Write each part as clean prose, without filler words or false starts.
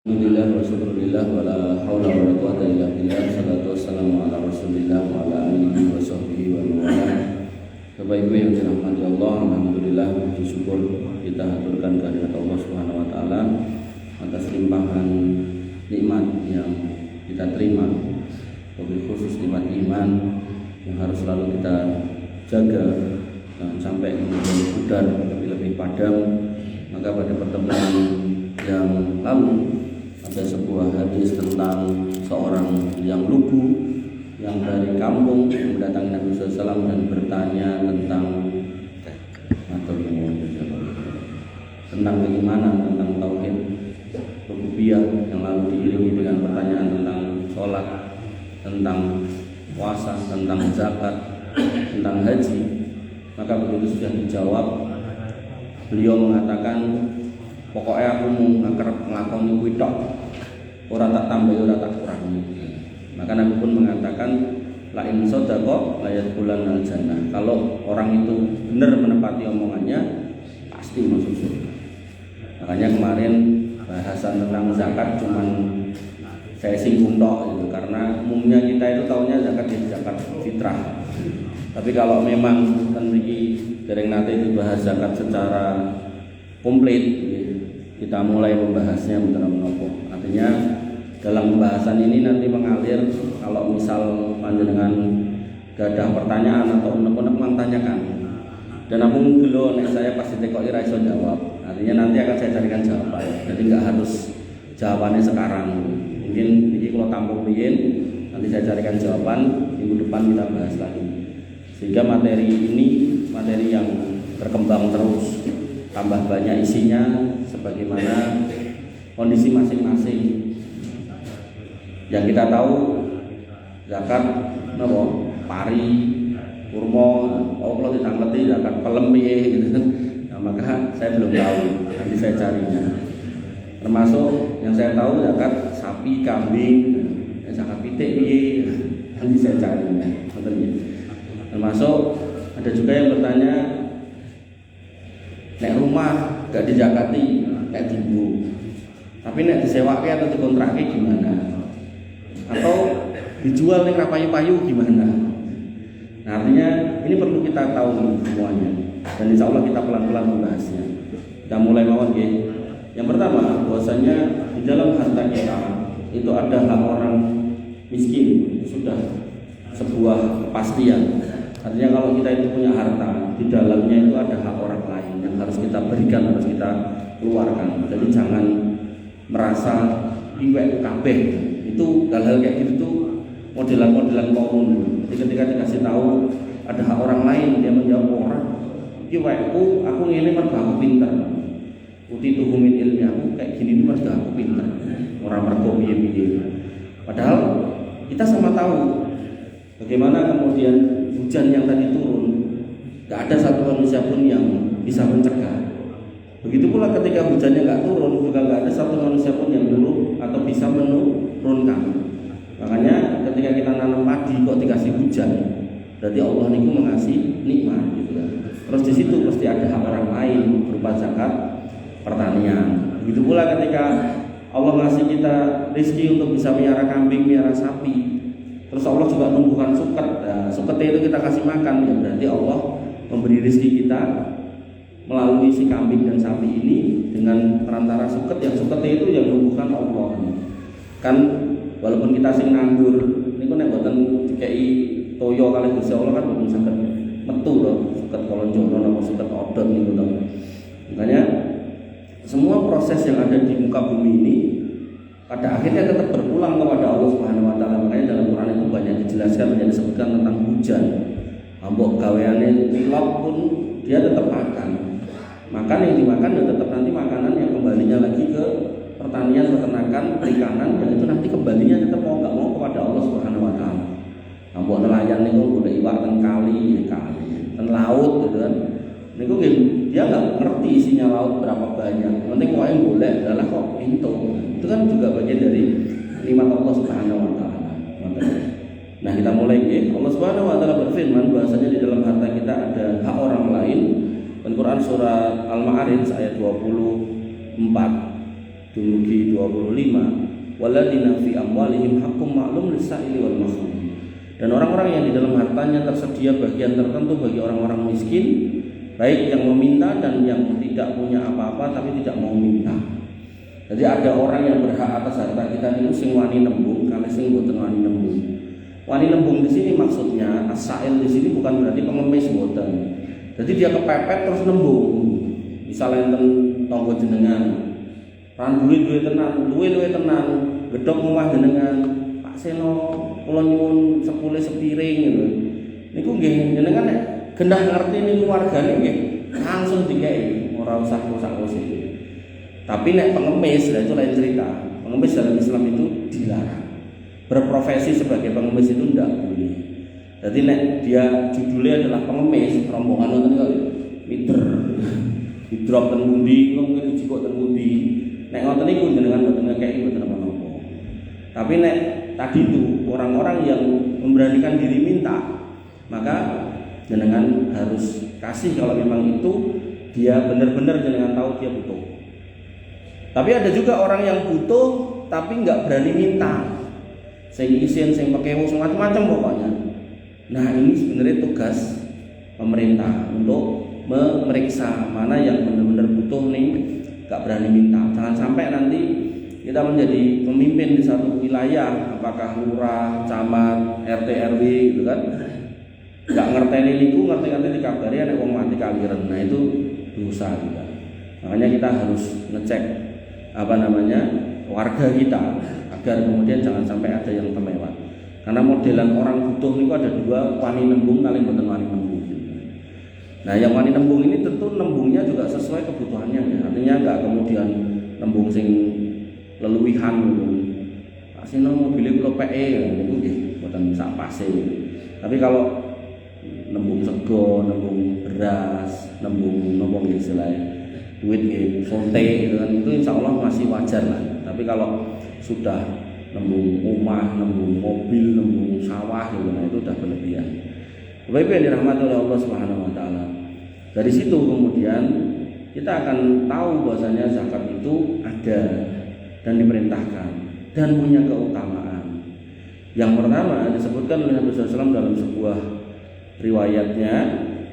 Alhamdulillah wa syukurillah wa la hawla wa la quwata illa billah. Salatu wassalamu ala rasulillah wa ala alihi wa sahbihi wa wala. Bapak Ibu yang dirahmati Allah, alhamdulillah puji syukur kita haturkan kehadirat Allah Subhanahu wa taala atas limpahan nikmat yang kita terima, wabil khusus nikmat iman yang harus selalu kita jaga jangan sampai kemudian pudar, lebih padam. Maka pada pertemuan yang lalu ada sebuah hadis tentang seorang yang lugu yang dari kampung mendatangi Nabi SAW dan bertanya tentang keimanan, tentang tauhid rububiyah, yang lalu diiringi dengan pertanyaan tentang sholat, tentang puasa, tentang zakat, tentang haji. Maka begitu sudah dijawab, beliau mengatakan, pokoknya aku mau ngelakoni kuwi tok, ora tak tambah ora tak kurangi. Maka Nabi pun mengatakan, la in sadaqa la yadkhulunal jannah. Kalau orang itu benar menepati omongannya, pasti masuk surga. Makanya kemarin bahasan tentang zakat cuman saya singgung tok gitu, karena umumnya kita itu taunya zakat itu zakat fitrah. Tapi kalau memang kan iki dereng nate dibahas zakat secara komplit, kita mulai membahasnya menapa. Artinya dalam pembahasan ini nanti mengalir, kalau misal panjenengan gadah pertanyaan atau unek-unek mentanyakan, dan aku gelo nek saya pasti tekok ira iso jawab. Artinya nanti akan saya carikan jawaban. Jadi enggak harus jawabannya sekarang. Mungkin ini kalau tampung biyen nanti saya carikan jawaban, minggu depan kita bahas lagi. Sehingga materi ini materi yang berkembang terus, tambah banyak isinya sebagaimana kondisi masing-masing. Yang kita tahu zakat napa? Pari, kurma, kalau ditangketi zakat pelem piye gitu kan. Nah, maka saya belum tahu, nanti saya carinya. Termasuk yang saya tahu zakat sapi, kambing, zakat pitik piye, nanti saya carinya. Termasuk ada juga yang bertanya, nek rumah gak dijakati kayak dibu, tapi nek disewake atau dikontrakke gimana? Atau dijual ning payu-payu gimana? Nah, artinya ini perlu kita tahu semuanya, dan insya Allah kita pelan-pelan membahasnya. Kita mulai mawon nggih. Yang pertama, bahwasanya di dalam harta kita itu ada hak orang miskin, itu sudah sebuah kepastian. Artinya kalau kita itu punya harta, di dalamnya itu ada hak orang lain yang harus kita berikan, harus kita keluarkan. Jadi jangan merasa iwek kabeh. Itu hal-hal kayak gitu tuh modelan-modelan komun. Jadi ketika dikasih tahu ada hak orang lain, dia menjawab orang, iwekku aku ngene mergo aku pinter. Uti tuhumin ilmi aku kayak gini tuh mergo aku pinter. Orang mergo piye-piye. Padahal kita sama tahu bagaimana kemudian hujan yang tadi turun, gak ada satu manusia pun yang bisa mencegah. Begitu pula ketika hujannya gak turun, juga gak ada satu manusia pun yang dulu atau bisa menurunkan. Makanya ketika kita nanam padi kok dikasih hujan, berarti Allah niku mengasih nikmat gitu kan. Terus di situ pasti ada hak orang lain berupa zakat pertanian. Begitu pula ketika Allah ngasih kita rezeki untuk bisa miara kambing, miara sapi. Terus Allah juga numbuhkan suket. Nah, suket itu kita kasih makan, ya berarti Allah memberi rezeki kita melalui si kambing dan sapi ini dengan perantara suket, yang suket itu yang numbuhkan Allah. Kan walaupun kita sing nganggur, niku nek mboten dikei toyo kalih Gusti Allah kan mboten saged metu to suket kolonjono napa suket odot niku to. Makanya semua proses yang ada di muka bumi ini pada akhirnya tetap berpulang kepada Allah Subhanahu wa taala. Makanya dalam Quran itu banyak dijelaskan, banyak disebutkan tentang hujan. Ambok gaweane pilot pun dia tetap makan. Makan yang dimakan dan tetap nanti makanan yang kembalinya lagi ke pertanian, peternakan, perikanan, dan itu nanti kembalinya tetap mau enggak mau kepada Allah Subhanahu wa taala. Ambok nelayan niku golek iwak teng kali, teng laut gitu kan. Niku dia enggak ngerti isinya laut berapa banyak. Yang penting wae golek, lah kok entuk. Itu kan juga bagian dari nikmat Allah Subhanahu wa taala. Nah, kita mulai ya. Allah Subhanahu wa taala berfirman bahwasanya di dalam harta kita ada hak orang lain. Dan Quran surah Al-Ma'arij ayat 24. dumugi 25, walladzina fi amwalihim haqqum ma'lum lis-sa'ili wal mahrum. Dan orang-orang yang di dalam hartanya tersedia bagian tertentu bagi orang-orang miskin, baik yang meminta dan yang tidak punya apa-apa tapi tidak mau minta. Jadi ada orang yang berhak atas harta kita itu sing wani nembung, kali sing mboten wani nembung. Wani nembung di sini maksudnya as-sa'il di sini bukan berarti pengemis mboten. Jadi dia kepepet terus nembung. Misalnya enten tangga jenengan, ran duwe tenan, luwe tenan, gedhok omah jenengan, Pak Seno kula nyuwun sepule sepiring gitu. Niku nggih jenengan nek gendah ngerti niku wargane nggih langsung dikei, ora usah kosak-kosik. Tapi nek pengemis, lah itu lain cerita. Pengemis dalam Islam itu dilarang. Berprofesi sebagai pengemis itu tidak boleh. Jadi nek dia judulnya adalah pengemis, rombongan nonton niku mider. Hidrop ten pundi, mungkin dijikok ten pundi. Nek ngoten niku jenengan mboten ngekeki mboten apa-apa. Tapi nek tadi itu orang-orang yang memberanikan diri minta, maka jenengan harus kasih kalau memang itu dia benar-benar jenengan tahu dia butuh. Tapi ada juga orang yang butuh tapi nggak berani minta, sing isin, sing pakewo, macam-macam pokoknya. Nah ini sebenarnya tugas pemerintah untuk memeriksa mana yang benar-benar butuh nih, nggak berani minta. Jangan sampai nanti kita menjadi pemimpin di satu wilayah, apakah lurah, camat, RT RW gitu kan, nggak ngerteni niku, ngerti dikabari ada wong mati kaliren. Nah itu dosa juga. Makanya kita harus ngecek warga kita agar kemudian jangan sampai ada yang terlewat. Karena modelan orang butuh niku ada dua, wani nembung kali mboten wani nembung. Nah yang wani nembung ini tentu nembungnya juga sesuai kebutuhannya ya. Artinya nggak kemudian nembung sing leluwihan gitu. Pak Sino mobilnya kula PE niku nggih mboten sak pase. Tapi kalau nembung sego, nembung beras, nembung nopo nggih istilahnya duit nggih sonte gitu kan, itu insyaallah masih wajar lah. Tapi kalau sudah nembung rumah, nembung mobil, nembung sawah gitu, nah itu udah berlebihan. Bapak-ibu yang dirahmati oleh Allah Subhanahu wa taala. Dari situ kemudian kita akan tahu bahwasanya zakat itu ada dan diperintahkan dan punya keutamaan. Yang pertama disebutkan oleh Nabi SAW dalam sebuah riwayatnya,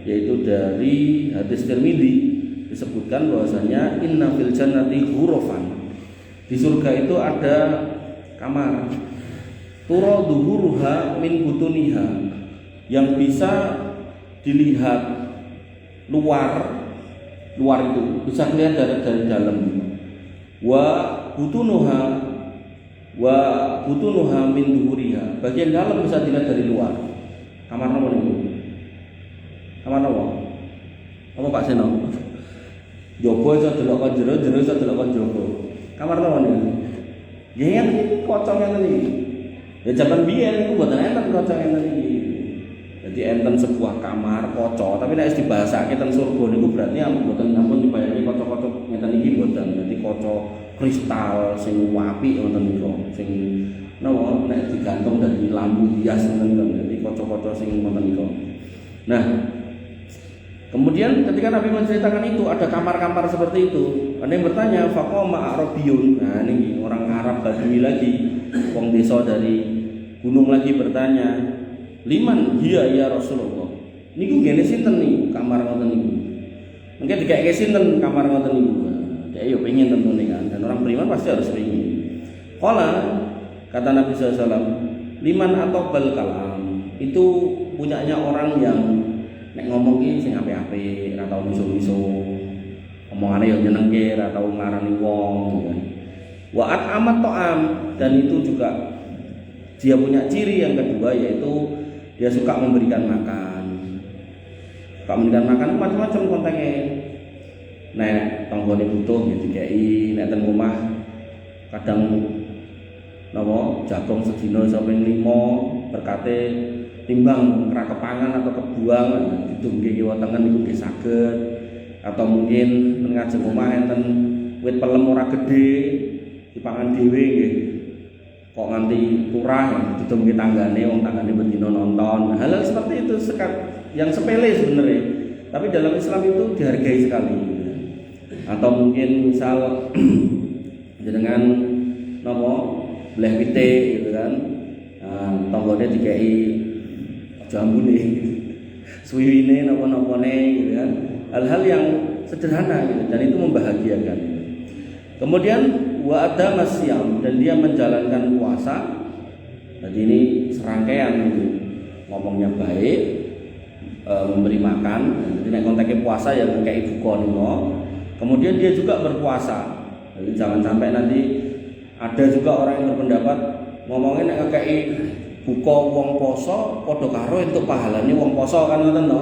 yaitu dari hadis Tirmidzi, disebutkan bahwasanya inna fil jannati ghurafan. Di surga itu ada kamar, tura duhuruha min butuniha, yang bisa dilihat luar itu bisa kelihatan dari dalam. Wa butunuha min duhuriha, bagian dalam bisa dilihat dari luar. Kamar nopo niku? Kamar nopo? Apa Pak Seno? Jopo iso delok kon jero iso delok kon jopo. Kamar nopo niku? Ya iki kocok ngene iki. Ya jaman biyen niku mboten enten kocok ngene iki. Jadi enten sebuah kamar kocok, tapi nek dibahasake teng surga niku berarti mboten ampun dibayani kocok-kocok ngeten iki mboten. Dadi kocok kristal sing apik ngoten niku. Sing napa nek digantung dadi lampu hias ngoten niku. Dadi kocok-kocok sing ngoten niku. Nah, kemudian ketika Nabi menceritakan itu ada kamar-kamar seperti itu, ada yang bertanya, faqama arabiyun. Nah, ini orang Arab Badui lagi, wong desa dari gunung lagi bertanya, liman hiya ya Rasulullah. Niku ngene sinten nih kamar ngoten niku. Mungkin dikake sinten kamar ngoten niku. Ya yo pengen tentune kan. Dan orang beriman pasti harus pengen. Qala kata Nabi SAW, liman atau bal kalam. Itu punyanya orang yang nek ngomong ki sing apik-apik, ora tau miso-miso. Omongane yo nyenengke, ora tau ngarani wong gitu kan. Wa amat ta'am, dan itu juga dia punya ciri yang kedua, yaitu dia suka memberikan makan. Suka memberikan makan macam-macam konteknya. Nek tanggane butuh ya dikei, nek teng omah kadang napa jagung sedina sampai 5 berkate timbang kera kepangan atau kebuang didungke kiwa tengen niku nggih saged. Atau mungkin ngajeng omah enten wit pelem ora gedhe dipangan dhewe nggih. Kok nganti turah didungke tanggane wong tanggane bendina nonton. Hal seperti itu yang sepele sebenarnya. Tapi dalam Islam itu dihargai sekali. Atau mungkin misal jenengan napa bleh pitik gitu kan. Tanggane dikei jambune, suwiwine napa-napane gitu kan. Hal-hal yang sederhana gitu dan itu membahagiakan. Kemudian wa ada masyam dan dia menjalankan puasa. Jadi ini serangkaian gitu. Ngomongnya baik, memberi makan. Jadi nek konteksnya puasa ya kayak ibu konimo. Kemudian dia juga berpuasa. Jadi jangan sampai nanti ada juga orang yang berpendapat ngomongin nek kayak buka wong poso padha karo entuk pahalane wong poso kan ngoten to.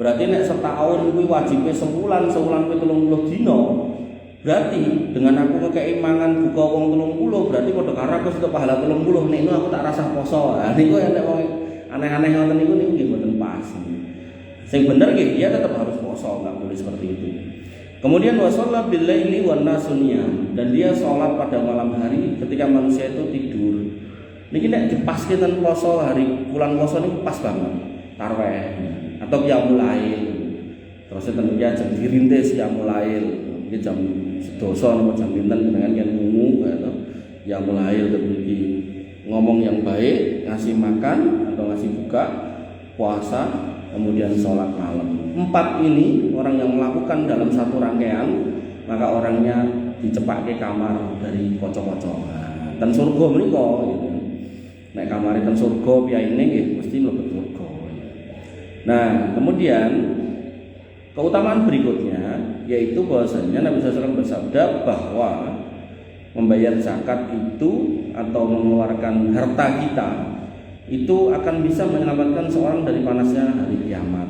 Berarti nek setahun kuwi wajibe sebulan kuwi 30 dina. Berarti dengan aku ngekei mangan buka wong 30 berarti padha karo aku entuk pahala 30. Nek aku tak rasah poso. Nah niku nek wong aneh-aneh ngoten niku nggih mboten pas. Sing bener nggih dia tetap harus poso, enggak boleh seperti itu. Kemudian wasalla bil laili wan nasuniyam dan dia sholat pada malam hari ketika manusia itu tidur. Niki nek dipaske ten poso hari bulan poso niku pas banget. Tarweh atau qiyamul lail. Terus ten ya jam dirintis qiyamul lail. Iki jam 12 napa jam pinten dengan yen mungu gitu. Qiyamul lail iki ngomong yang baik, ngasih makan atau ngasih buka, puasa, kemudian sholat malam. 4 ini orang yang melakukan dalam satu rangkaian, maka orangnya dicepakke kamar dari kocok-kocok. Dan surga menika gitu. Nek kamare ten surga piyaine nggih mesti mlebet surga. Nah, kemudian keutamaan berikutnya yaitu bahwasanya Nabi SAW bersabda bahwa membayar zakat itu atau mengeluarkan harta kita itu akan bisa menyelamatkan seorang dari panasnya hari kiamat.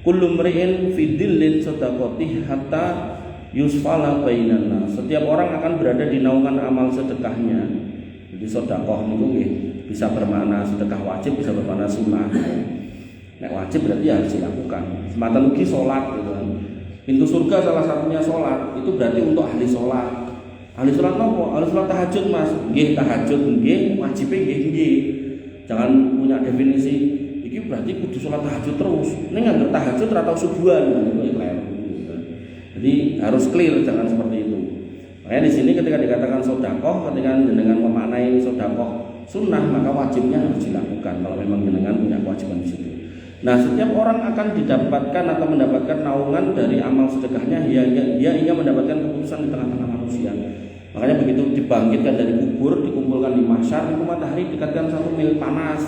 Kullu mri'in fi dhillin sadaqatihi hatta yusfala bainan nas. Setiap orang akan berada di naungan amal sedekahnya. Jadi sedekah niku nggih bisa bermakna sedekah wajib, bisa bermakna sunnah. Nek wajib berarti harus dilakukan. Sematan ugi salat gitu kan. Pintu surga salah satunya salat. Itu berarti untuk ahli salat. Ahli salat nopo? Ahli salat tahajud, Mas. Nggih tahajud nggih, wajibe nggih. Jangan punya definisi iki berarti kudu salat tahajud terus. Ning anggere tahajud ora tau subuhan niku kleru. Jadi harus clear, jangan seperti itu. Makanya di sini ketika dikatakan sedekah, ketika jenengan memaknai sedekah sunnah, maka wajibnya harus dilakukan kalau memang jenengan punya kewajiban di situ. Nah, setiap orang akan didapatkan atau mendapatkan naungan dari amal sedekahnya, dia hingga mendapatkan keputusan di tengah-tengah manusia. Makanya begitu dibangkitkan dari kubur, dikumpulkan di mahsyar, itu matahari dikatakan 1 mil panas.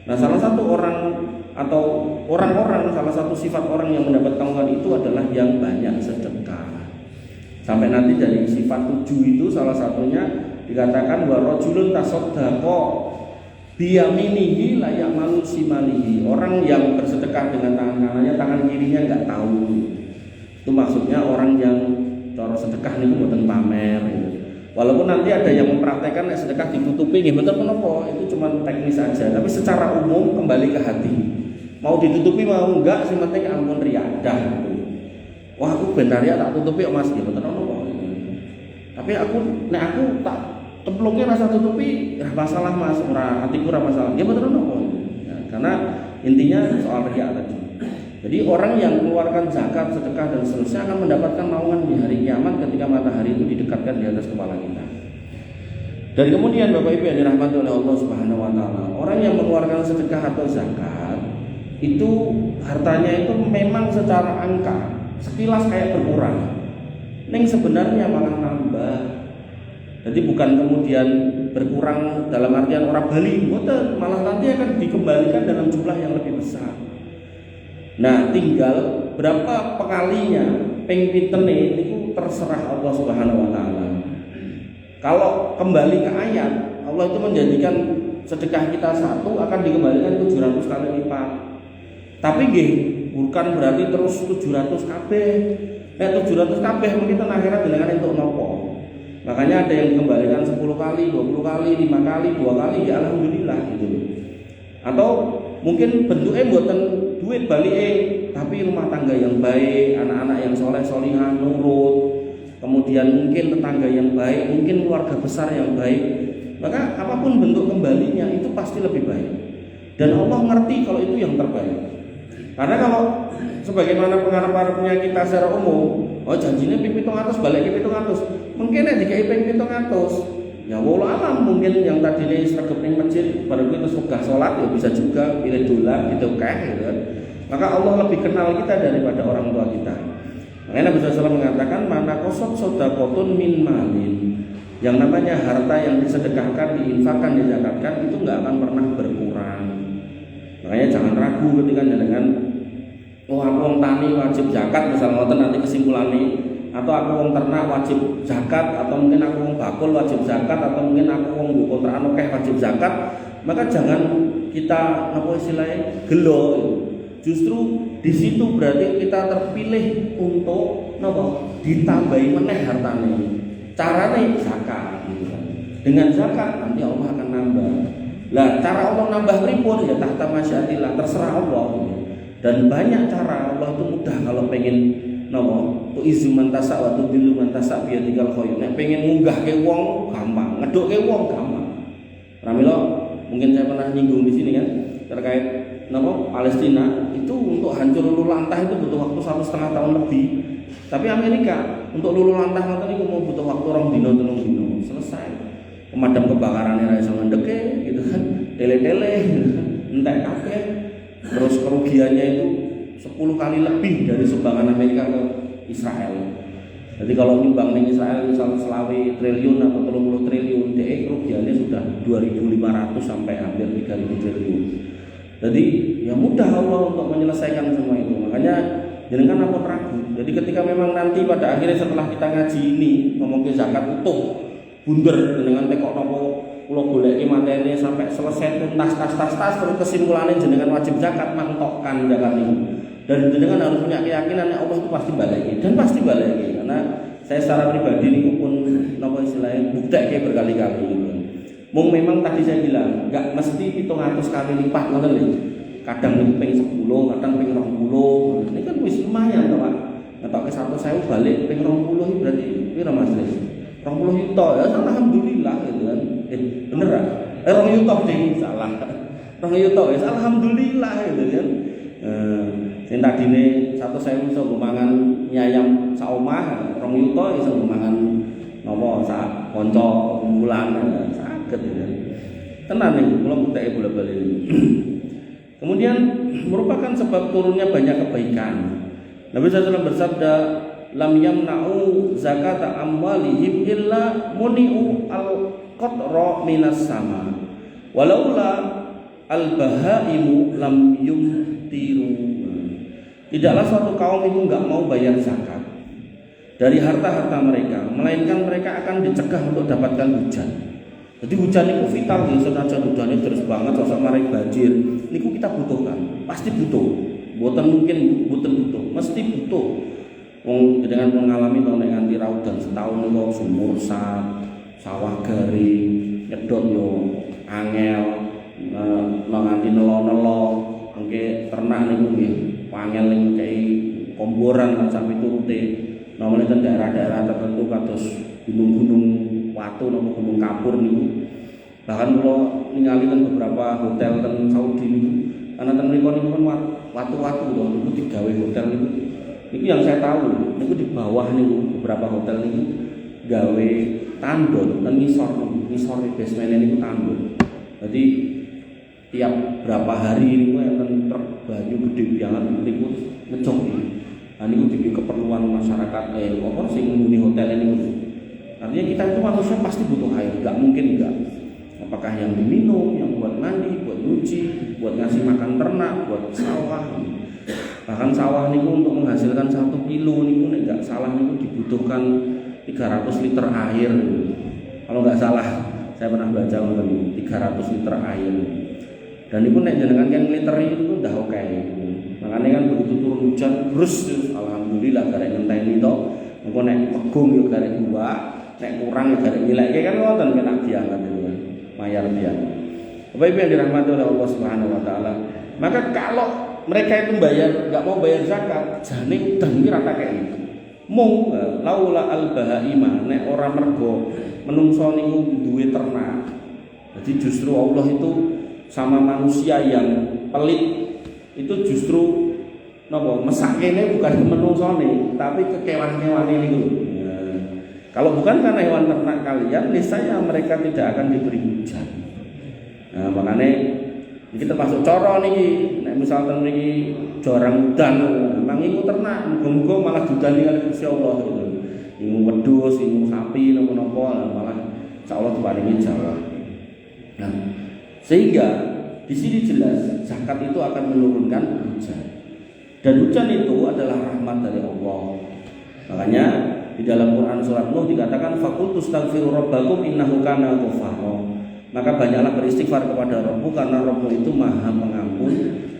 Nah, salah satu orang atau orang-orang, salah satu sifat orang yang mendapat naungan itu adalah yang banyak sedekah. Sampai nanti dari sifat 7 itu salah satunya dikatakan wa rajulun tasaddaqa biyaminihi la ya'malu simalihi. Orang yang bersedekah dengan tangan kanannya, tangan kirinya enggak tahu. Itu maksudnya orang yang cara sedekah niku mboten pamer gitu. Walaupun nanti ada yang mempraktekkan sedekah ditutupi nggih mboten menapa, itu cuma teknis saja, tapi secara umum kembali ke hati. Mau ditutupi mau enggak, sing penting ampun riadah gitu. Wah, aku ben riya tak tutupi kok Mas, nggih mboten menapa. Tapi aku tak templungnya rasa tutupi, masalah Mas, ora atiku ora masalah. Ya betul nopo. Ya, karena intinya soal riya tadi. Jadi orang yang mengeluarkan zakat, sedekah dan seterusnya akan mendapatkan naungan di hari kiamat ketika matahari itu didekatkan di atas kepala kita. Dan kemudian Bapak Ibu yang dirahmati oleh Allah Subhanahu wa taala, orang yang mengeluarkan sedekah atau zakat itu hartanya itu memang secara angka sekilas kayak berkurang. Ning sebenarnya malah nambah. Jadi bukan kemudian berkurang dalam artian orang Bali, betul, malah nanti akan dikembalikan dalam jumlah yang lebih besar. Nah, tinggal berapa pengalinya, ping pitene itu terserah Allah Subhanahu wa taala. Kalau kembali ke ayat, Allah itu menjadikan sedekah kita 1 akan dikembalikan 700 kali lipat. Tapi nggih, bukan berarti terus 700 kabeh. Nek 700 kabeh mungkin ten akhirat jenengan entuk napa? Makanya ada yang dikembalikan 10 kali, 20 kali, 5 kali, 2 kali, ya alhamdulillah gitu. Atau mungkin bentuknya buatan duit balik, tapi rumah tangga yang baik, anak-anak yang soleh solihah nurut, kemudian mungkin tetangga yang baik, mungkin keluarga besar yang baik, maka apapun bentuk kembalinya itu pasti lebih baik. Dan Allah ngerti kalau itu yang terbaik. Karena kalau sebagaimana pengarap-pengarapnya kita secara umum, Oh janjinya ping 700 balik ke 700. Mungkin nek dikai ping 700. Ya wallah alam mungkin yang tadinya sregep ning masjid baru itu suka sholat ya bisa juga pilih dolar gitu gitu kan. Maka Allah lebih kenal kita daripada orang tua kita. Makanya Nabi SAW mengatakan mana kosot sodakotun min malin. Yang namanya harta yang disedekahkan, diinfakkan, dizakatkan itu nggak akan pernah berkurang. Makanya jangan ragu ketika dengan oh aku wong tani wajib zakat misalnya nanti kesimpulannya, atau aku wong ternak wajib zakat, atau mungkin aku wong bakul wajib zakat, atau mungkin aku wong kontrakan akeh wajib zakat, maka jangan kita apa istilahnya gelo. Justru di situ berarti kita terpilih untuk nopo ditambahi meneh hartane. Carane zakat gitu kan. Dengan zakat nanti Allah akan nambah. Lah cara Allah nambah pripun ya tahta masyiatillah, terserah Allah. Dan banyak cara Allah itu mudah kalau pengen nopo tu izu mantasa wa tu dilu mantasa biadikal khoyr. Nek pengen munggahke wong gampang, ngedokke wong gampang. Pramila mungkin saya pernah nyinggung di sini kan terkait nopo Palestina itu untuk hancur luluh lantah itu butuh waktu 1,5 tahun lebih. Tapi Amerika untuk luluh lantah ngoten niku mau butuh waktu 2 dina 3 dina selesai. Pemadam kebakarannya ra iso ngendeke gitu kan. Tele-tele entek kabeh. Terus kerugiannya itu 10 kali lebih dari sumbangan Amerika ke Israel. Jadi kalau nyumbang ning Israel misalnya selawi triliun atau 30 triliun, DE kerugiannya sudah 2.500 sampai hampir 3.000 triliun. Jadi ya mudah Allah untuk menyelesaikan semua itu. Makanya jenengan apa ragu. Jadi ketika memang nanti pada akhirnya setelah kita ngaji ini ngomong ke zakat utuh bunder dengan tekok nopo kula goleki materi sampai selesai tuntas tas terus kesimpulannya jenengan wajib zakat mantokkan zakat ini. Dan jenengan harus punya keyakinan Allah itu pasti baleki dan pasti baleki karena saya secara pribadi niku pun napa istilahnya buktekke berkali-kali gitu. Mung memang tadi saya bilang enggak mesti 700 kali lipat ngoten lho. Kadang niku ping 10, kadang ping 20. Ini kan wis lumayan to, Pak. Ngetokke 100.000 balik ping 20 iki berarti pira Mas Tris? 20 juta ya alhamdulillah gitu kan. Bener ah? 2 juta ding salah. 2 juta ya alhamdulillah gitu kan. Sing tadine 100.000 iso nggo mangan mie ayam sak omah, 2 juta iso nggo mangan napa sak kanca kumpulan saged ya. Tenan nih kula bukteke bola-bali. Kemudian merupakan sebab turunnya banyak kebaikan. Nabi SAW bersabda, lam yamna'u zakata amwalihim illa muni'u al-qatra minas sama. Walaula al-bahaimu lam yumtiru. Tidaklah suatu kaum itu enggak mau bayar zakat dari harta-harta mereka, melainkan mereka akan dicegah untuk dapatkan hujan. Jadi hujan itu vital, senajan hujannya terus banget, sosok marai banjir. Niku kita butuhkan, pasti butuh. Buatan mungkin butuh, mesti butuh. Wong dengan mengalami tahun nganti raudan setahun niku sumur sawah garing, nyedot yo angel, nganti nelo-nelo, engke ternak niku nggih angel ning kei komboran lan sampe turute. Namanya ten daerah-daerah tertentu kados gunung-gunung watu napa gunung kapur niku. Bahkan kalau ningali ten beberapa hotel ten Saudi niku, ana ten mriku niku kan watu-watu lho niku digawe hotel niku. Niku yang saya tahu, niku di bawah niku beberapa hotel niku gawe tandon ten ngisor basement niku tandon. Jadi tiap berapa hari niku enten truk banyu gede banget niku ngecok. Nah niku dadi keperluan masyarakat apa sing ngguni hotel niku. Artinya kita itu manusia pasti butuh air, nggak mungkin enggak. Apakah yang diminum, yang buat mandi, buat nyuci, buat ngasih makan ternak, buat sawah. Bahkan sawah niku untuk menghasilkan 1 kilo niku nek enggak salah niku dibutuhkan 300 liter air. Kalau enggak salah, saya pernah baca ngoten 300 liter air. Dan niku nek jenengan kan liter itu udah oke. Makanya kan begitu turun hujan, terus alhamdulillah garek ngenteni to. Engko nek pegung yo garek 2. Nek kurang ya garek nilai kan wonten kena diangkat itu kan. Mayar biang. Bapak Ibu yang dirahmati oleh Allah Subhanahu wa taala. Maka kalau mereka itu enggak mau bayar zakat, jane udan iki rata kayak itu. Mung laula al-bahaima nek ora mergo menungso niku duwe ternak. Jadi justru Allah itu sama manusia yang pelit itu justru napa mesakene bukan menungsone, tapi kekewan-kewane niku. Nah, kalau bukan karena hewan ternak kalian, niscaya mereka tidak akan diberi hujan. Nah, makanya iki termasuk cara niki. Nek misalkan niki jarang udan, memang iku ternak, muga-muga malah dudani kali Gusti Allah gitu. Iku wedhus, iku sapi napa-napa malah insyaallah diparingi jawah. Nah, sehingga di sini jelas zakat itu akan menurunkan hujan. Dan hujan itu adalah rahmat dari Allah. Makanya di dalam Quran surat Nuh dikatakan faqul tastaghfiru rabbakum innahu kana ghafara. Maka banyaklah beristighfar kepada Rabbmu karena Rabbmu itu Maha Pengampun.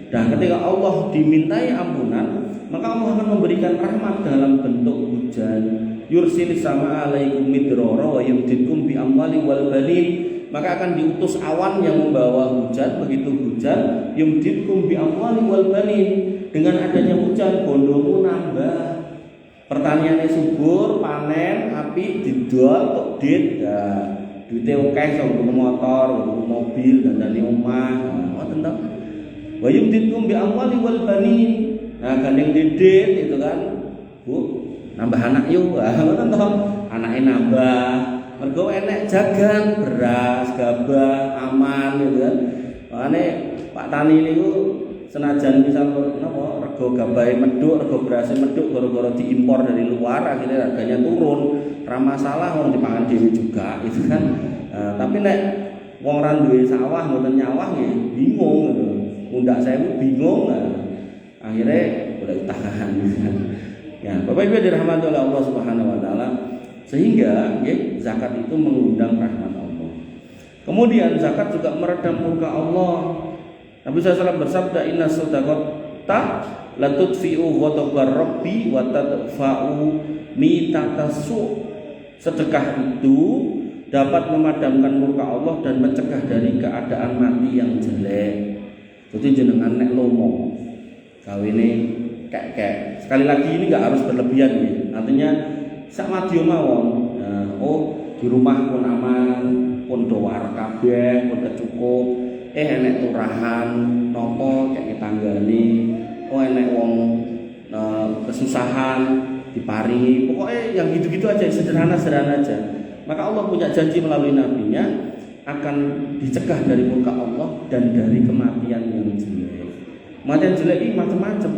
Dan ketika Allah dimintai ampunan, maka Allah akan memberikan rahmat dalam bentuk hujan. Yursilis sama alaikum midrara wa yumdidkum bi amwali wal banin. Maka akan diutus awan yang membawa hujan. Begitu hujan, yumdidkum bi amwali wal banin. Dengan adanya hujan, bondomu nambah. Pertaniannya subur, panen, api didol kok dit. Duitnya oke, untuk motor, untuk mobil, dan dari rumah. Nah, tentang wa yumdidkum bi amwali wal banin. Nah, gandeng didit itu kan, Bu, nambah anak yuk. Tentang anaknya nambah. Mergo enek jagan, beras, gabah, aman gitu kan. Makane Pak Tani niku senajan misal napa rego gabahe medhuk, rego berase medhuk gara-gara diimpor dari luar akhirnya harganya turun. Ra masalah wong dipangan dhewe juga itu kan. Tapi nek wong ra duwe sawah mboten nyawah nggih bingung ngono. Mundak 1000 bingung. Akhirnya boleh tahan. Ya, Bapak Ibu dirahmati oleh Allah Subhanahu wa taala. Sehingga zakat itu mengundang rahmat Allah. Kemudian zakat juga meredam murka Allah. Nabi SAW bersabda inna shadaqata la tudfi'u ghadabar rabbi wa tadfa'u mitatasu. Sedekah itu dapat memadamkan murka Allah dan mencegah dari keadaan mati yang jelek. Jadi jenengan nek lomo kawine kek. Sekali lagi ini enggak harus berlebihan ya. Artinya sak madya mawon. Nah, di rumah pun aman, pun doar kabeh, pun kecukup. Enek turahan nopo kayak tetanggane. Enek wong kesusahan diparingi. Pokoknya yang gitu-gitu aja, sederhana-sederhana aja. Maka Allah punya janji melalui nabinya akan dicegah dari murka Allah dan dari kematian yang jelek. Kematian jelek ini macam-macam.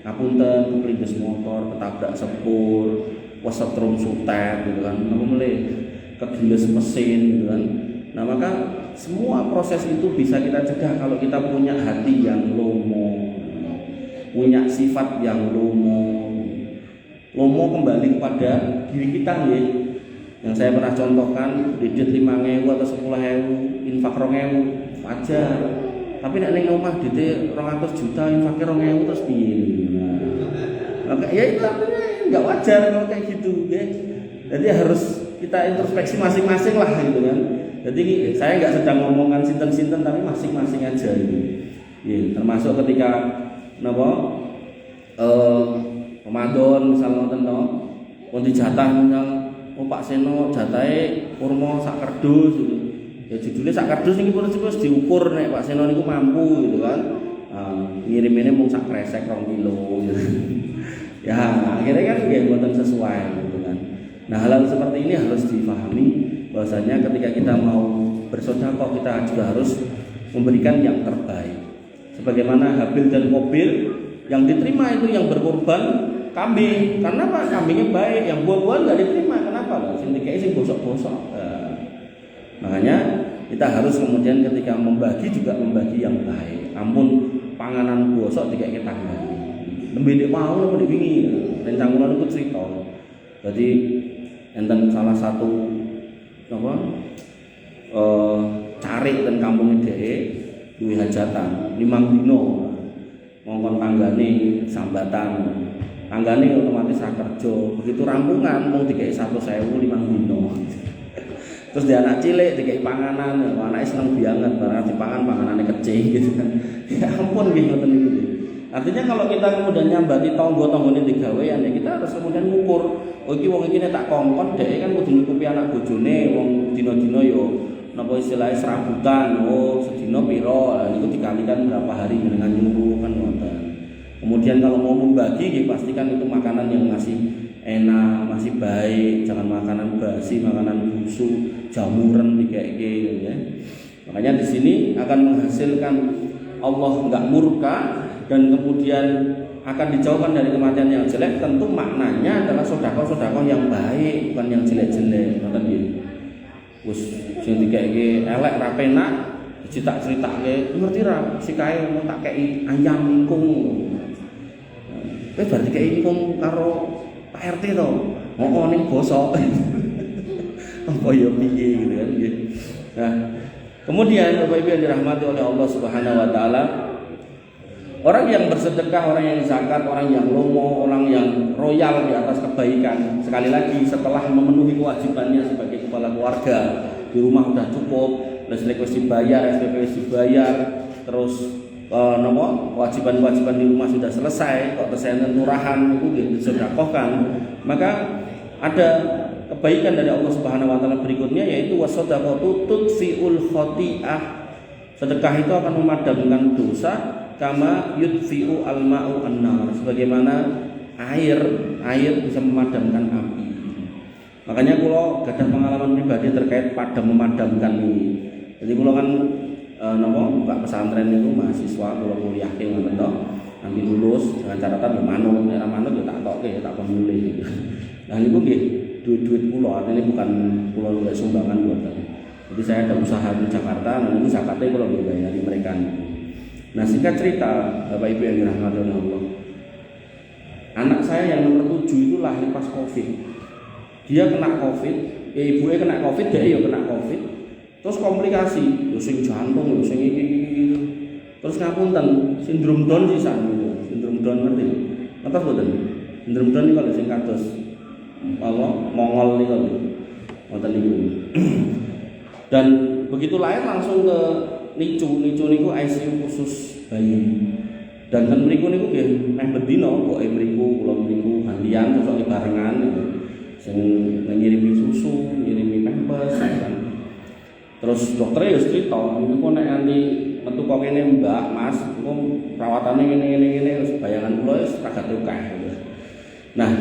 Ngapunten, kepelindes motor, ketabrak sepur, kesetrum sutet gitu kan, apa meleh, kegiles mesin gitu kan. Nah, maka semua proses itu bisa kita cegah kalau kita punya hati yang lomo, punya sifat yang lomo. Lomo kembali kepada diri kita ya. Yang saya pernah contohkan, didit 5.000 atau 10.000, infak 2.000 wajar. Tapi nek ning omah dite 200 juta, infake 2.000 terus piye? Nah, ya itu artinya enggak wajar kalau kayak gitu ya. Jadi harus kita introspeksi masing-masing lah gitu kan. Jadi saya enggak sedang ngomongkan sinten-sinten tapi masing-masing aja gitu. Ya, termasuk ketika napa Ramadan misalnya ngoten to, pun dijatah misal Pak Seno jatahe kurma sak kerdus gitu. Ya judulnya sak kerdus niki pun diukur nek Pak Seno niku mampu gitu kan. Ngirimine mung sak kresek 2 kilo gitu. Ya, akhirnya kan nggih mboten sesuai gitu kan. Nah, hal seperti ini harus difahami bahwasanya ketika kita mau bersedekah kita juga harus memberikan yang terbaik. Sebagaimana Habil dan Qabil yang diterima itu yang berkorban kambing. Karena apa? Kambingnya baik, yang buah-buahan enggak diterima. Kenapa? Sing dikeki sing bosok-bosok. Makanya kita harus kemudian ketika membagi juga membagi yang baik. Ampun panganan bosok dikeki tangan. Nembe mau nembe wingi rencang kula niku crita. Jadi enten salah satu apa carik ten kampung dhewe duwe hajatan 5 dino. Ngongkon tanggane sambatan. Tanggane otomatis ra kerja. Begitu rampungan mung dikeki 100.000 5 dino. Terus dia anak cilik dikeki panganan, anake seneng banget barang dipangan panganane kecil gitu kan. Ya ampun nggih ngoten niku. Artinya kalau kita kemudian nyambati tonggo-tonggone digawean ya kita harus kemudian ngukur. Oh iki wong iki nek tak kongkon dhek kan kudu nyukupi anak bojone wong dina-dina yo napa istilahnya serabutan. Oh sedina pira? Niku dikalikan berapa hari dengan nyuruh kan ngoten. Kemudian kalau mau membagi, ya pastikan itu makanan yang masih enak, masih baik, jangan makanan basi, makanan busuk, jamuran kayak gitu ya. Makanya di sini akan menghasilkan Allah nggak murka dan kemudian akan dijauhkan dari kematian yang jelek. Tentu maknanya adalah sedekah yang baik, bukan yang jelek-jelek. Ngoten nggih. Wis sing dikeke elek ra penak, dicetak-ceritake, ngerti ra sikae mau tak kei ayam ingkung. Kowe bar dikei ingkung karo Pak RT to. Ngomong ning basa. Apa ya piye gitu kan nggih. Nah, kemudian Bapak Ibu yang dirahmati oleh Allah Subhanahu wa taala, orang yang bersedekah, orang yang zakat, orang yang lomo, orang yang royal di atas kebaikan, sekali lagi setelah memenuhi kewajibannya sebagai kepala keluarga, di rumah udah cukup, listrik wis dibayar, SPP wis dibayar, terus kewajiban-kewajiban di rumah sudah selesai, kok kesehatan turahan itu disedekahkan, maka ada kebaikan dari Allah Subhanahu wa taala berikutnya, yaitu wasadaqatu tudfiul khati'ah. Sedekah itu akan memadamkan dosa, kama yudfi'u al-ma'u an-nar, sebagaimana air bisa memadamkan api. Makanya kalau gadah pengalaman pribadi terkait padam memadamkan ini. Jadi kalau kan buka pesantren itu mahasiswa kalau kuliah ke ngoten to, nanti lulus dengan catatan ya manut, era manut ya tak tokke ya tak pemilih. Nah niku nggih duit kula, artinya bukan kula nggak sumbangan buatan. Jadi saya ada usaha di Jakarta, nah ini zakatnya kula bayari mereka. Nah singkat cerita Bapak Ibu yang dirahmati oleh Allah, anak saya yang nomor 7 itu lahir pas Covid. Dia kena Covid, ibunya kena Covid, dia kena Covid. Terus komplikasi, sing jantung, sing iki. Terus ngapunten, sindrom Down sisan gitu. Sindrom Down ngerti? Ngertos mboten? Sindrom Down niku lho sing kados kalau Mongol niku lho. Ngoten niku. Dan begitu lahir langsung ke nicu niku ICU khusus bayi. Dan ten mriku niku nggih meh bendina kok mriku kula mriku gantian sosoke barengan gitu. Sing ngirimi susu, ngirimi pampers kan. Terus dokternya ya cerita, niku nek nganti metu kok kene Mbak, Mas, niku perawatane ngene wis bayangan kula wis ragate akeh. Nah,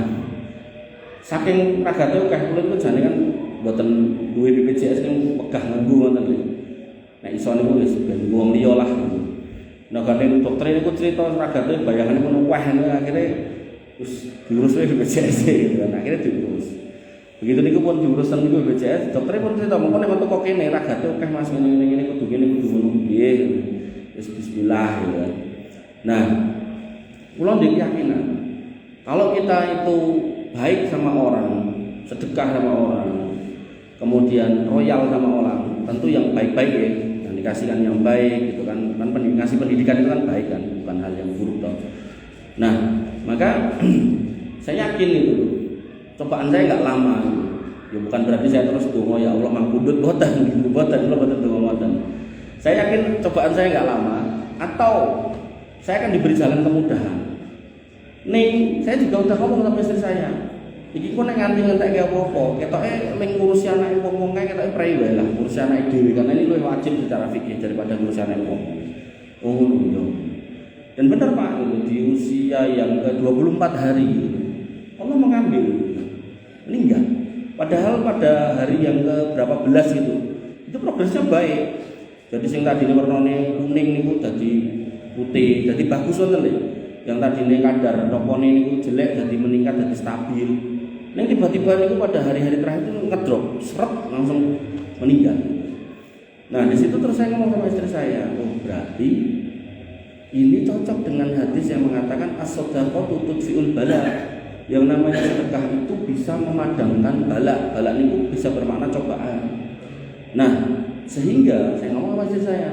saking ragate akeh kula niku jane kan mboten duwe BPJS sing wegah nganggo ngoten lho. Nek iso niku wis ben wong liya lah. Nah, kadang dokter niku cerita ragate bayangane ngono akeh akhire wis diurus wae BPJS gitu kan. Akhire diurus. Begitu niku pun diurus teng niku BPJS, dokter pun cerita mongko nek metu kok kene ragate akeh Mas ngene kudu ngono nggih. Wis bismillah gitu kan. Nah, kula ndek keyakinan kalau kita itu baik sama orang, sedekah sama orang, kemudian royal sama orang, tentu yang baik-baik ya, yang dikasihkan yang baik gitu kan. Kan ngasih pendidikan itu kan baik kan, bukan hal yang buruk toh. Nah, maka saya yakin itu cobaan saya nggak lama. Ya bukan berarti saya terus dongo ya Allah mangkudut boten kula boten dongo ngoten. Saya yakin cobaan saya nggak lama, atau saya akan diberi jalan kemudahan. Nih, saya juga udah ngomong sama istri saya. Iki kok nek nganti ngentekke apa-apa, ketoke ning ngurusi anake wong-wong kae ketoke prei wae lah, ngurusi anake dhewe karena ini luwih wajib secara fikih daripada ngurusi anake wong. Oh iya. Dan benar Pak, itu di usia yang ke-24 hari Allah mengambil meninggal. Padahal pada hari yang ke berapa belas itu progresnya baik. Jadi sing tadine warnane kuning niku dadi putih, dadi bagus wonten lho. Yang tadine kadar nopone niku jelek dadi meningkat dadi stabil. Ning tiba-tiba niku pada hari-hari terakhir itu ngedrop, seret langsung meninggal. Nah, di situ terus saya ngomong sama istri saya, oh berarti ini cocok dengan hadis yang mengatakan as-shadaqatu tudfi'ul bala. Yang namanya sedekah itu bisa memadamkan bala. Bala itu bisa bermakna cobaan. Nah, sehingga saya ngomong sama istri saya,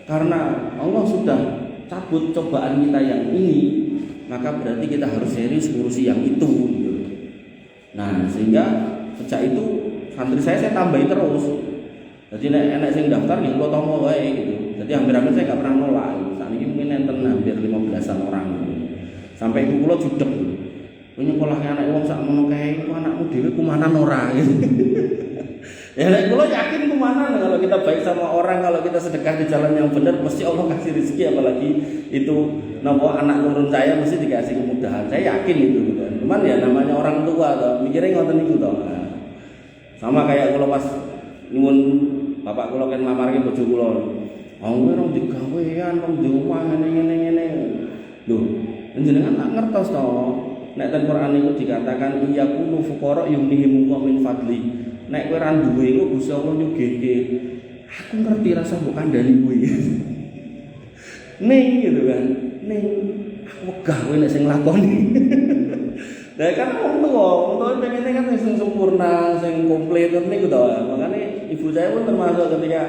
karena Allah sudah cabut cobaan kita yang ini, maka berarti kita harus serius ngurusi yang itu gitu. Nah, sehingga sejak itu santri saya tambahin terus. Jadi enak sing daftar nih kula tomo wae gitu. Jadi hampir-hampir saya enggak pernah nolak. Saat ini mungkin enten hampir 15-an orang. Sampai ibu kula judeg. Kowe nyekolahke anak wong sak mono kae, anakmu dhewe kumanan ora gitu. Ya kalau yakin kemana kalau kita baik sama orang, kalau kita sedekah di jalan yang benar, pasti Allah kasih rezeki. Apalagi itu nama anak turun saya mesti dikasih kemudahan. Saya yakin itu gitu. Cuman ya namanya orang tua toh, mikirnya ngoten niku toh. Nah, sama kayak kalau pas nyuwun bapak kula kan mamarke bojo kula. Wong ora digawean, wong di omah ngene. Lho, jenengan tak ngertos toh. Nek ten Quran itu dikatakan iyakunu fuqara yughnihimullahu min fadli. Nek kowe ra duwe iku Gusti Allah nyugihke. Aku ngerti rasa mbok kandhani kowe. Ning gitu kan. Ning aku wegah kowe nek sing nglakoni. Lah kan wong tuwa pengen kan sing sempurna, sing komplit niku to. Makane ibu saya pun termasuk ketika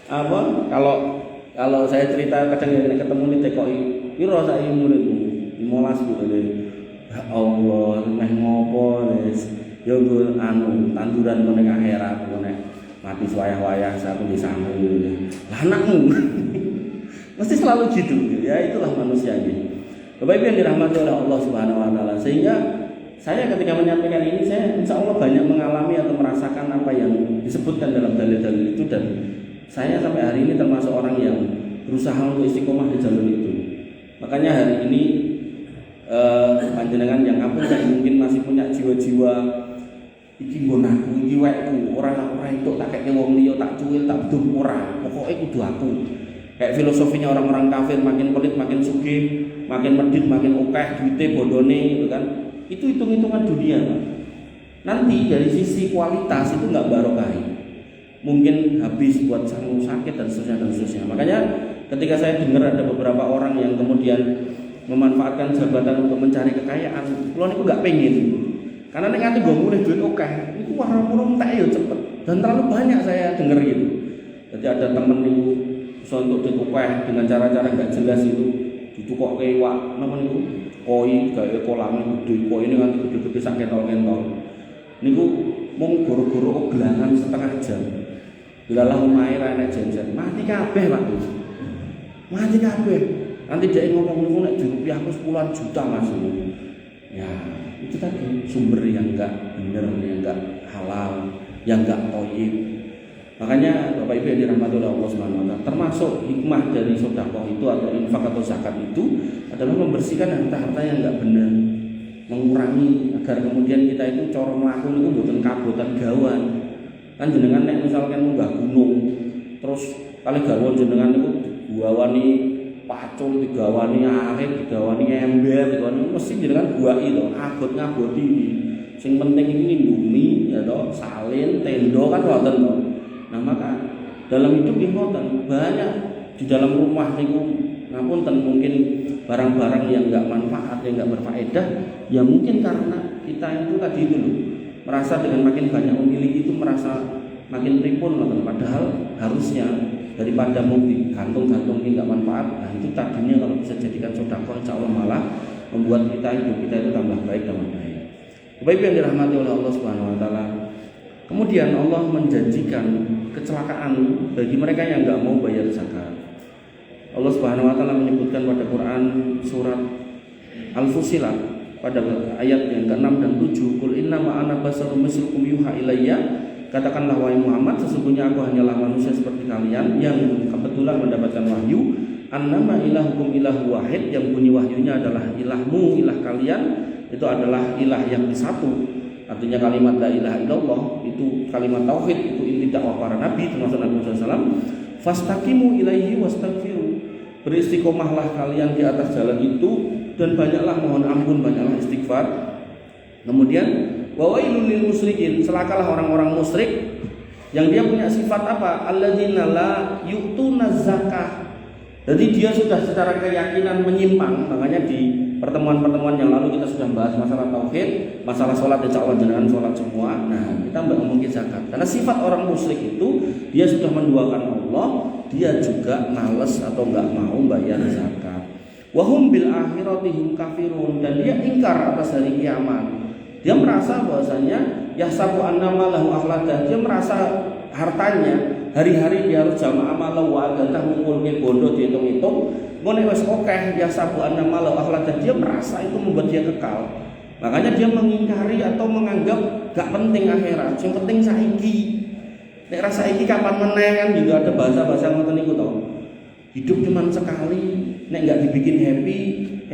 kalau saya cerita kadang ketemu nih tekoki piro sak muridmu 15 gitu. Ya Allah, meh ngopo wis. Ya nggo tanduran ning akhirat nek mati wayah-wayah aku disambung. Lah anakmu. Mesti selalu gitu. Ya itulah manusia ini. Bapak Ibu yang dirahmati oleh Allah Subhanahu wa taala. Sehingga saya ketika menyampaikan ini saya insya Allah banyak mengalami atau merasakan apa yang disebutkan dalam dalil-dalil itu, dan saya sampai hari ini termasuk orang yang berusaha untuk istiqomah di jalur itu. Makanya hari ini panjenengan yang mungkin masih punya jiwa-jiwa iki nggon aku, iki wekku, ora entuk tak keke wong liya, tak cuwil, tak duh ora. Pokoke kudu aku. Kayak filosofinya orang-orang kafir, makin pelit makin sugih, makin medhit makin akeh duite bondone gitu kan. Itu hitung-hitungan dunia. Nanti dari sisi kualitas itu enggak barokah. Mungkin habis buat sanggup sakit dan seterusnya. Makanya ketika saya dengar ada beberapa orang yang kemudian memanfaatkan jabatan untuk mencari kekayaan, kula niku enggak pengen. Karena nek nganti go mulih duit akeh, niku warna-warna entek ya cepet. Dan terlalu banyak saya dengar gitu. Jadi ada temen niku iso untuk duit akeh dengan cara-cara enggak jelas itu, ditukokke iwak napa niku? Koi gawe kolam gede, koi ini nganti gede-gede sak kentol-kentol. Niku mung goro-goro gelangan setengah jam. Dilalah omahe ra enek janjian. Mati kabeh, Pak. Mati kabeh. Nanti dia ngomong nek di rupiah aku 10 juta Mas. Ya, itu tadi sumber yang enggak benar, yang enggak halal, yang enggak thayyib. Makanya Bapak Ibu yang dirahmati oleh Allah Subhanahu wa taala, termasuk hikmah dari sedekah itu atau infak atau zakat itu adalah membersihkan harta-harta yang enggak benar, mengurangi agar kemudian kita itu cara mlaku niku mboten kabotan gawan. Kan jenengan nek misalkan munggah gunung, terus kali garwan jenengan niku buawani pacul, digawani arit, digawani ember, digawani mesti jenengan buaki to, abot-ngaboti. Sing penting iki ngindumi ya to, salin, tenda kan wonten to. Nah maka dalam hidup nggih ngoten, banyak di dalam rumah niku ngapunten mungkin barang-barang yang enggak manfaat, yang enggak berfaedah, ya mungkin karena kita itu tadi itu loh, merasa dengan makin banyak memiliki itu merasa makin pripun ngoten, padahal harusnya daripada mau digantung-gantung ini enggak manfaat. Nah itu tadinya kalau bisa jadikan sedekah insyaallah malah membuat kita hidup kita itu tambah baik tambah baik. Bapak Ibu yang dirahmati oleh Allah Subhanahu wa taala. Kemudian Allah menjanjikan kecelakaan bagi mereka yang enggak mau bayar zakat. Allah Subhanahu wa taala menyebutkan pada Quran surat Al-Fussilat pada ayat yang ke-6 dan 7, "Qul innama ana basyarum mislukum yuha ilayya." Katakanlah wahai Muhammad, sesungguhnya aku hanyalah manusia seperti kalian yang kebetulan mendapatkan wahyu. Annama ilahukum ilahu wahid, yang bunyi wahyunya adalah ilahmu, ilah kalian itu adalah ilah yang satu. Artinya kalimat la ilaha illallah itu kalimat tauhid, itu inti dakwah para nabi termasuk Nabi Muhammad SAW. Fastaqimu ilaihi wastaghfiru. Beristiqomahlah kalian di atas jalan itu dan banyaklah mohon ampun, banyaklah istighfar. Kemudian wa wailul lil musyrikin, celakalah orang-orang musyrik yang dia punya sifat apa? Alladzina la yu'tuna zakah. Jadi dia sudah secara keyakinan menyimpang. Makanya di pertemuan-pertemuan yang lalu kita sudah bahas masalah tauhid, masalah sholat, insyaallah jenengan sholat semua. Nah, kita ngomongin zakat. Karena sifat orang musyrik itu dia sudah menduakan Allah, dia juga males atau enggak mau bayar zakat. Wa hum bil akhirati hum kafirun, dan dia ingkar atas hari kiamat. Dia merasa bahwasanya yahsabu annama lahu akhlada, dia merasa hartanya hari-hari dia harus jamaah malau wa agantah ngumpulke bondo dihitung-hitung. Ngene wis akeh yahsabu annama lahu akhlada, dia merasa itu membuat dia kekal. Makanya dia mengingkari atau menganggap gak penting akhirat, yang penting saiki. Nek rasa iki kapan meneh kan juga ada bahasa-bahasa ngoten niku to. Hidup cuma sekali, nek enggak dibikin happy,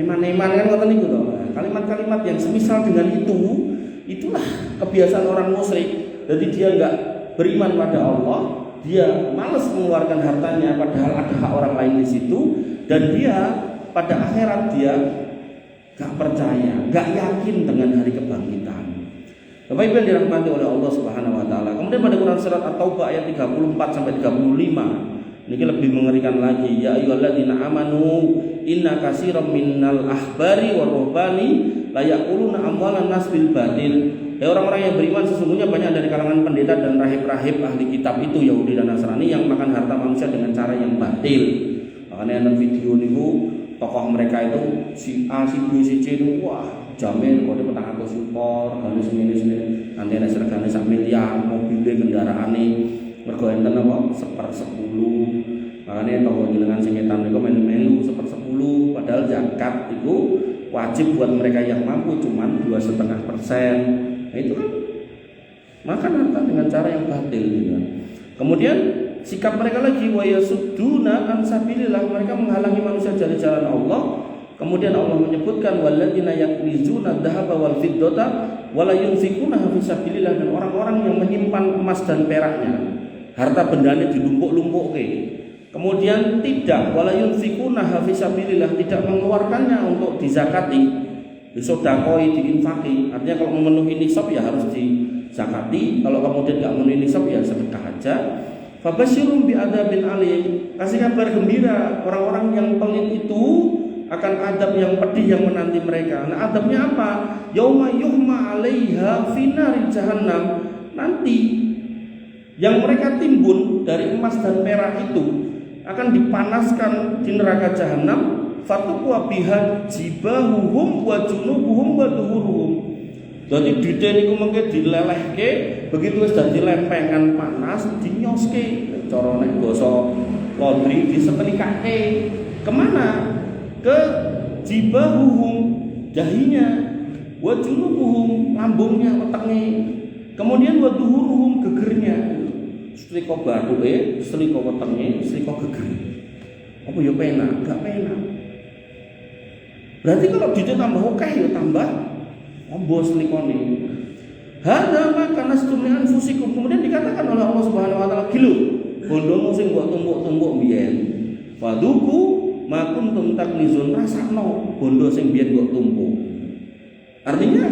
eman-eman kan ngoten niku to. Kalimat-kalimat yang semisal dengan itu, itulah kebiasaan orang musyrik. Jadi dia enggak beriman pada Allah, dia malas mengeluarkan hartanya padahal ada hak orang lain di situ, dan dia pada akhirat dia enggak percaya, enggak yakin dengan hari kebangkitan. Bapak Ibu yang dirahmati oleh Allah Subhanahu wa taala. Kemudian pada Quran surat At-Taubah ayat 34 sampai 35. Ini lebih mengerikan lagi. Ya ayyuhalladzina amanu inna katsiran minal ahbari war ruhbani la ya'kuluna amwalan nas bil batil. Ya orang-orang yang beriman sesungguhnya banyak dari kalangan pendeta dan rahib-rahib ahli kitab itu Yahudi dan Nasrani yang makan harta manusia dengan cara yang batil. Makanya dalam video niku tokoh mereka itu si A, si B, si C itu wah jamin kode petang aku support kalau semini nanti ada sergane sak miliar mobilnya kendaraane mergo enten apa 1/10. Makanya toko jenengan sing etan niku melu-melu 1/10 padahal zakat itu wajib buat mereka yang mampu cuman 2,5%. Nah itu kan makan harta dengan cara yang batil gitu kan. Kemudian sikap mereka lagi wa yasudduna an sabilillah, mereka menghalangi manusia dari jalan Allah. Kemudian Allah menyebutkan walladzina yaknizuna dzahaba wal fiddata wala yunfikuna fi sabilillah, dan orang-orang yang menyimpan emas dan peraknya, harta bendanya dilumpuk-lumpukke. Kemudian tidak wala yunfikuna fi sabilillah, tidak mengeluarkannya untuk dizakati, disodakoi, diinfaki. Artinya kalau memenuhi nisab ya harus dizakati, kalau kemudian enggak memenuhi nisab ya sedekah aja. Fabasyirum bi'adzabin alim, kasih kabar gembira orang-orang yang pelit itu akan adab yang pedih yang menanti mereka. Nah, adabnya apa? Yauma yuhma 'alaiha fi nari jahannam. Nanti yang mereka timbun dari emas dan perak itu akan dipanaskan di neraka jahanam. Fatuqwa biha jibahuhum wa junubuhum wa duhuruhum. Jadi dite niku mengke dilelehke, begitu wis dadi lempengan panas dinyoske, cara nek basa laundry disetrikake. Kemana? Ke jibahuhum, dahinya, wa junubuhum, lambungnya, wetenge. Kemudian wa duhuruhum, gegernya. Setrika bathuke, setrika wetenge, setrika geger. Apa ya penak? Enggak penak. Berarti kalau dite tambah akeh ya tambah ombo selikone. Hadza maka nastumnya anfusikum. Kemudian dikatakan oleh Allah Subhanahu wa taala, "Gilu, bondomu sing mbok tumbuk-tumbuk biyen. Faduku ma kuntum taknizun, rasakno bondo sing biyen mbok tumpuk." Artinya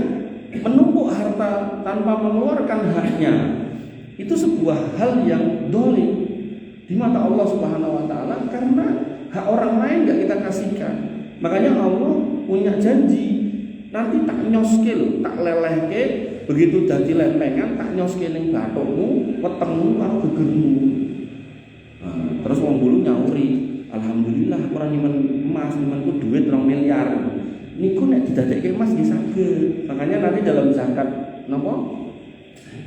menumpuk harta tanpa mengeluarkan haknya itu sebuah hal yang dolim di mata Allah Subhanahu wa taala, karena hak orang lain enggak kita kasihkan. Makanya Allah punya janji, nanti tak nyoske lho, tak lelehke, begitu dadi lempengan tak nyoske ning bathukmu, wetengmu karo gegermu. Nah, terus wong bulu nyauri, alhamdulillah ora nyimpen emas, nyimpenku duit 2 miliar. Niku nek didadekke emas nggih saged. Makanya nanti dalam zakat napa?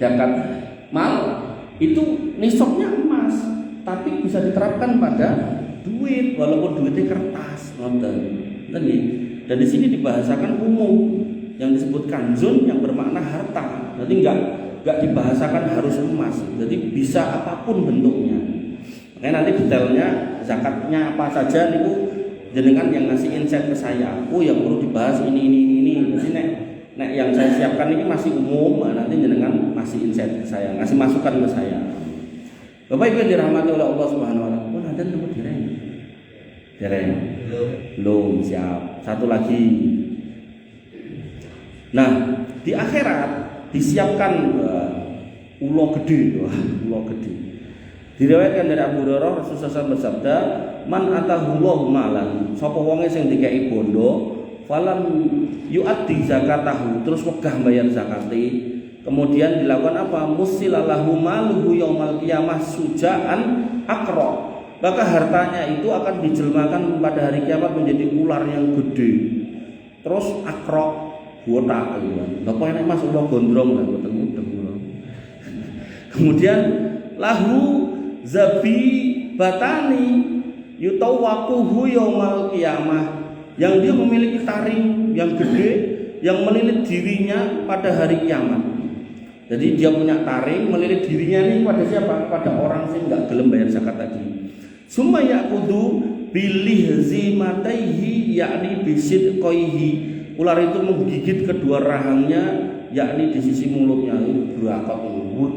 Zakat mal itu nisabnya emas, tapi bisa diterapkan pada duit walaupun duitnya kertas, ngoten. Nggih. Dan di sini dibahasakan umum yang disebut kanzun yang bermakna harta. Jadi enggak dibahasakan harus emas. Jadi bisa apapun bentuknya. Makanya nanti detailnya zakatnya apa saja niku jenengan yang ngasih insight ke saya. Oh, yang perlu dibahas ini. Jadi nek yang saya siapkan ini masih umum, nanti jenengan masih insight ke saya, ngasih masukan ke saya. Bapak Ibu yang dirahmati oleh Allah Subhanahu wa taala. Pun ada tempat dereng. Belum siap. Satu lagi. Nah, di akhirat disiapkan ulo gede. Diriwayatkan dari Abu Hurairah Rasulullah SAW bersabda, "Man atahullahu malan, sapa wonge sing dikai bondo, falam yu'addi zakatahu, terus wegah bayar zakate, kemudian dilakukan apa? Musilalahu maluhu yaumal qiyamah sujaan akra." Maka hartanya itu akan dijelmakan pada hari kiamat menjadi ular yang gede. Terus akrok botak gitu. Lha kok enek Mas ulo gondrong lha mboten mudeng kula. Kemudian lahu zabi batani yutawaquhu yaumal qiyamah, yang dia memiliki taring yang gede yang melilit dirinya pada hari kiamat. Jadi dia punya taring melilit dirinya nih pada siapa? Pada orang sing enggak gelem bayar zakat tadi. Summa yaqudu bilihzimataihi yakni bisidqaihi. Ular itu menggigit kedua rahangnya yakni di sisi mulutnya. Itu berakot lembut.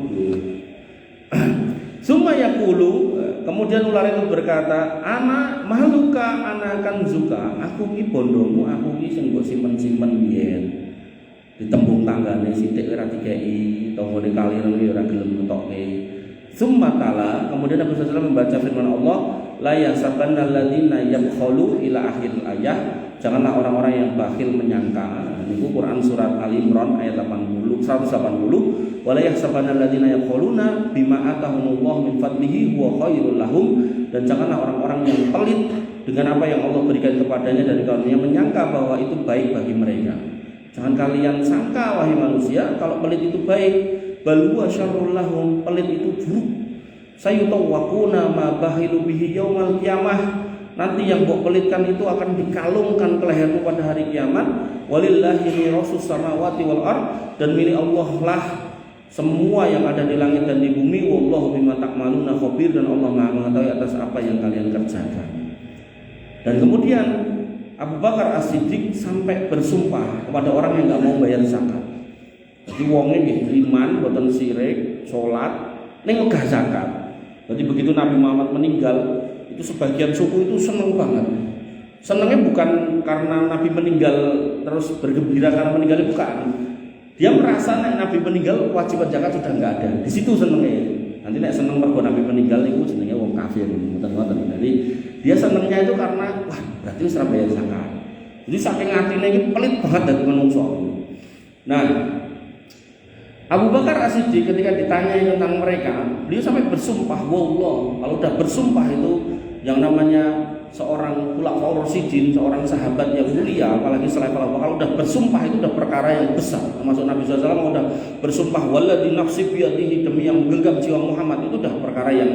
Summa yaqulu, kemudian ular itu berkata, "Ana mahluka ana kanzuka." Aku ki bondomu, aku ki sing mbok simpen-simpen biyen. Ditembung tanggane sithik ora dikeki, tanggane kaliren ora gelem ngetokke. Summa tala, kemudian Nabi SAW membaca firman Allah, la yasabanna alladziina yabkhalu ila akhir ayat. Janganlah orang-orang yang bakhil menyangka. Itu Quran surat Ali Imran ayat 180. Wala yasabanna alladziina yabkhaluna bima atahumullah min fadlihi huwa khairul lahum. Dan janganlah orang-orang yang pelit dengan apa yang Allah berikan kepadanya dari karunia menyangka bahwa itu baik bagi mereka. Jangan kalian sangka wahai manusia kalau pelit itu baik. Bal huwa syarrul lahum, pelit itu buruk. Sayutawaquna ma bahilu bihi yaumal qiyamah. Nanti yang mbok pelitkan itu akan dikalungkan ke lehermu pada hari kiamat. Walillahi mirasus samawati wal ard, dan milik Allah lah semua yang ada di langit dan di bumi. Wallahu bima ta'maluna khabir, dan Allah Maha mengetahui atas apa yang kalian kerjakan. Dan kemudian Abu Bakar As-Siddiq sampai bersumpah kepada orang yang enggak mau bayar zakat. Jadi wonge nggih iman, boten sirik, salat, ning megah zakat. Jadi begitu Nabi Muhammad meninggal, itu sebagian suku itu seneng banget. Senengnya bukan karena Nabi meninggal terus bergembira karena meninggal, bukan. Dia merasa nek Nabi meninggal kewajiban zakat sudah enggak ada. Di situ senengnya. Nanti nek seneng mergo Nabi meninggal niku jenenge wong kafir, ngoten-ngoten. Jadi dia senengnya itu karena wah, berarti wis ora bayar zakat. Jadi saking atine iki pelit banget dadi manungsa. Nah, Abu Bakar As-Siddiq ketika ditanyai tentang mereka, beliau sampai bersumpah, wallah. Kalau udah bersumpah itu yang namanya seorang khulafaur rasyidin, seorang sahabat yang mulia, apalagi selain Abu Bakar, kalau udah bersumpah itu udah perkara yang besar. Termasuk Nabi SAW udah bersumpah walladzi nafsi biyadihi, demi yang menggenggam jiwa Muhammad, itu udah perkara yang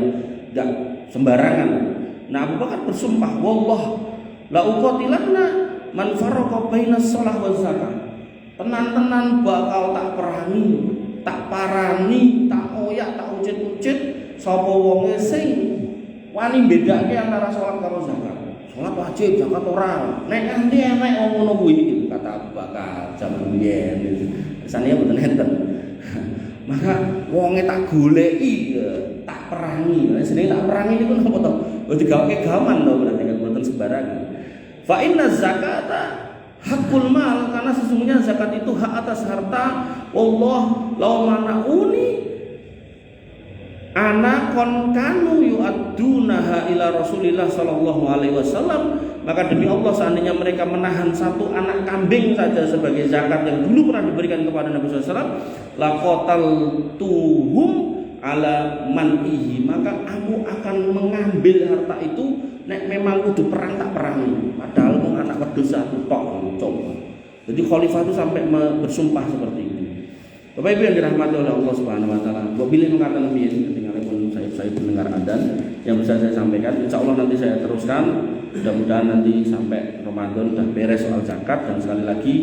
enggak sembarangan. Nah, Abu Bakar bersumpah, wallah la uqatilanna man farraqa bainas shalah waz zakat. Tenan-tenan bakal tak perangi, tak parani, tak oyak, tak ucit-ucit sapa wonge sing wani bedake antara salat karo zakat. Salat wajib, zakat ora. Nek endi enek wong ngono kuwi, kata Abu Bakar jaman biyen. Kesane mboten enten. Maka wonge tak goleki, tak perangi. Jenenge tak perangi niku napa to? Wis digaweke gaman to berarti kan mboten sembarangan. Fa inna zakata hakul mal, karena sesungguhnya zakat itu hak atas harta. Allah law manauni ana kon kanu yu'addunaha ila Rasulillah sallallahu alaihi wasallam, maka demi Allah seandainya mereka menahan satu anak kambing saja sebagai zakat yang dulu pernah diberikan kepada Nabi sallallahu alaihi wasallam, laqataltuhum ala man'ihi, maka aku akan mengambil harta itu nek memang kudu perang tak perangi. Padahal wong anak wedhus satu tok coba. Jadi khalifah itu sampai bersumpah seperti itu. Bapak Ibu yang dirahmati oleh Allah Subhanahu wa taala, apabila mengatakan biyen ketinggalan saya mendengar adzan yang bisa saya sampaikan, insyaallah nanti saya teruskan. Mudah-mudahan nanti sampai Ramadan sudah beres soal zakat, dan sekali lagi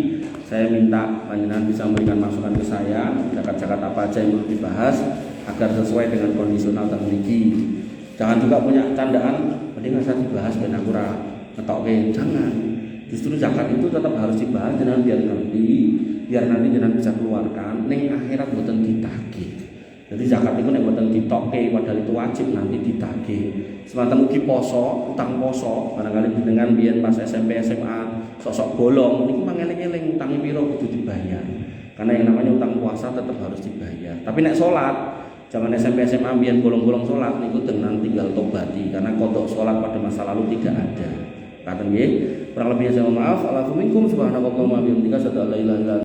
saya minta panjenengan bisa memberikan masukan ke saya, zakat-zakat apa aja yang perlu dibahas agar sesuai dengan kondisional termiliki. Jangan juga punya candaan, mending asal dibahas ben aku ora ngetokke, jangan. Justru zakat itu tetap harus dibahas jangan biar ngerti, biar nanti jangan bisa keluarkan ning akhirat mboten ditagih. Jadi zakat itu nek mboten ditokke padahal itu wajib nanti ditagih. Semacam ugi poso, utang poso, barangkali dengan biyen pas SMP SMA sosok bolong niku mangeling-eling utange piro kudu dibayar. Karena yang namanya utang puasa tetap harus dibayar. Tapi nek salat, jangan SMP SMA biyen bolong-bolong salat niku dengan tinggal tobati, karena kodok salat pada masa lalu tidak ada. Kata nggih, kurang lebihnya saya mohon maaf. Alhamdulillah subhanakallahumma wa bihamdika asyhadu an la ilaha illa